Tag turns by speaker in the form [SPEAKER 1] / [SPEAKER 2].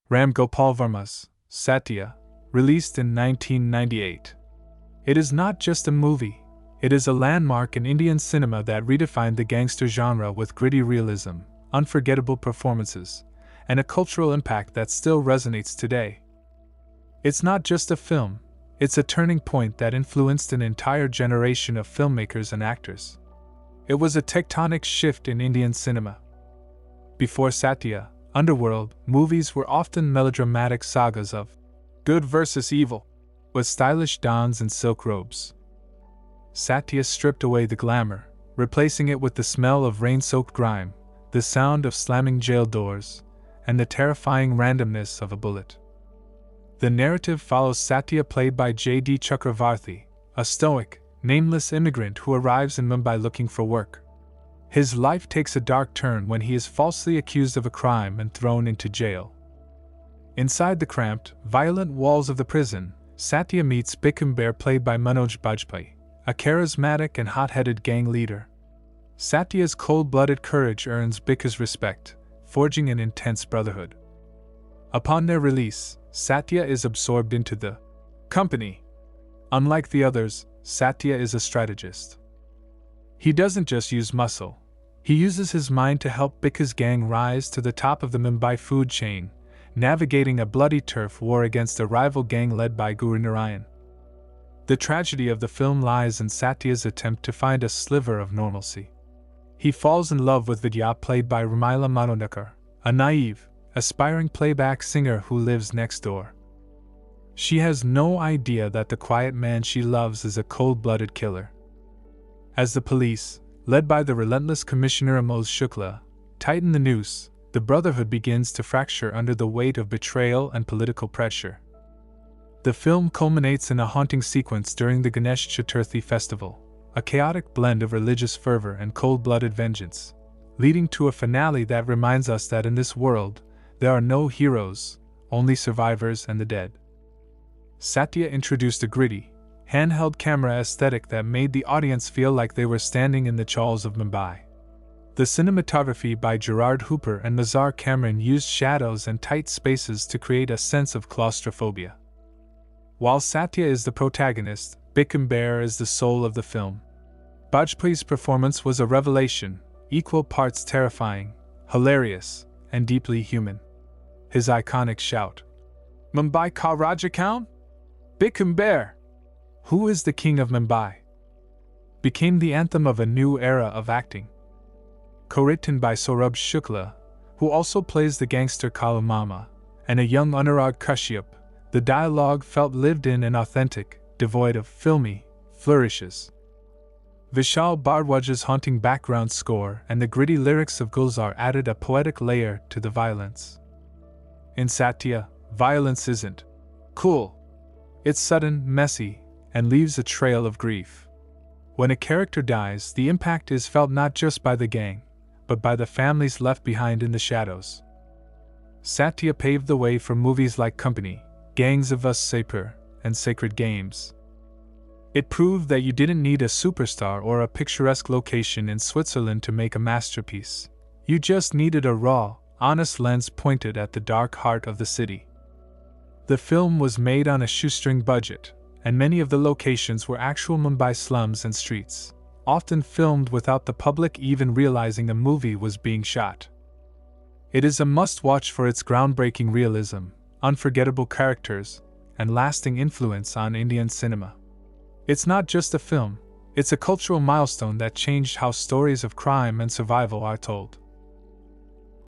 [SPEAKER 1] Ram Gopal Varma's Satya, released in 1998. It is not just a movie, it is a landmark in Indian cinema that redefined the gangster genre with gritty realism, unforgettable performances, and a cultural impact that still resonates today. It's not just a film, it's a turning point that influenced an entire generation of filmmakers and actors. It was a tectonic shift in Indian cinema. Before Satya, underworld movies were often melodramatic sagas of good versus evil, with stylish dons and silk robes. Satya stripped away the glamour, replacing it with the smell of rain-soaked grime, the sound of slamming jail doors, and the terrifying randomness of a bullet. The narrative follows Satya, played by J.D. Chakravarthy, a stoic, nameless immigrant who arrives in Mumbai looking for work. His life takes a dark turn when he is falsely accused of a crime and thrown into jail. Inside the cramped, violent walls of the prison, Satya meets Bhiku Mhatre, played by Manoj Bajpayee, a charismatic and hot-headed gang leader. Satya's cold-blooded courage earns Bhiku's respect, forging an intense brotherhood. Upon their release, Satya is absorbed into the company. Unlike the others, Satya is a strategist. He doesn't just use muscle, he uses his mind to help Bhiku's gang rise to the top of the Mumbai food chain, navigating a bloody turf war against a rival gang led by Guru Narayan. The tragedy of the film lies in Satya's attempt to find a sliver of normalcy. He falls in love with Vidya, played by Ramila Manodkar, a naive, aspiring playback singer who lives next door. She has no idea that the quiet man she loves is a cold-blooded killer. As the police, led by the relentless Commissioner Amol Shukla, tighten the noose, the brotherhood begins to fracture under the weight of betrayal and political pressure. The film culminates in a haunting sequence during the Ganesh Chaturthi festival, a chaotic blend of religious fervor and cold-blooded vengeance, leading to a finale that reminds us that in this world, there are no heroes, only survivors and the dead. Satya introduced a gritty, handheld camera aesthetic that made the audience feel like they were standing in the chawls of Mumbai. The cinematography by Gerard Hooper and Mazar Cameron used shadows and tight spaces to create a sense of claustrophobia. While Satya is the protagonist, Bhiku Mhatre is the soul of the film. Bajpayee's performance was a revelation, equal parts terrifying, hilarious, and deeply human. His iconic shout, "Mumbai Ka Raja Kaun? Bhiku Mhatre! Who is the king of Mumbai?" became the anthem of a new era of acting. Co-written by Saurabh Shukla, who also plays the gangster Kalu Mama, and a young Anurag Kashyap, the dialogue felt lived in and authentic, devoid of filmy flourishes. Vishal Bhardwaj's haunting background score and the gritty lyrics of Gulzar added a poetic layer to the violence. In Satya, violence isn't cool. It's sudden, messy, and leaves a trail of grief. When a character dies, the impact is felt not just by the gang, but by the families left behind in the shadows. Satya paved the way for movies like Company, Gangs of Wasseypur, and Sacred Games. It proved that you didn't need a superstar or a picturesque location in Switzerland to make a masterpiece. You just needed a raw, honest lens pointed at the dark heart of the city. The film was made on a shoestring budget, and many of the locations were actual Mumbai slums and streets, often filmed without the public even realizing a movie was being shot. It is a must-watch for its groundbreaking realism, unforgettable characters, and lasting influence on Indian cinema. It's not just a film, it's a cultural milestone that changed how stories of crime and survival are told.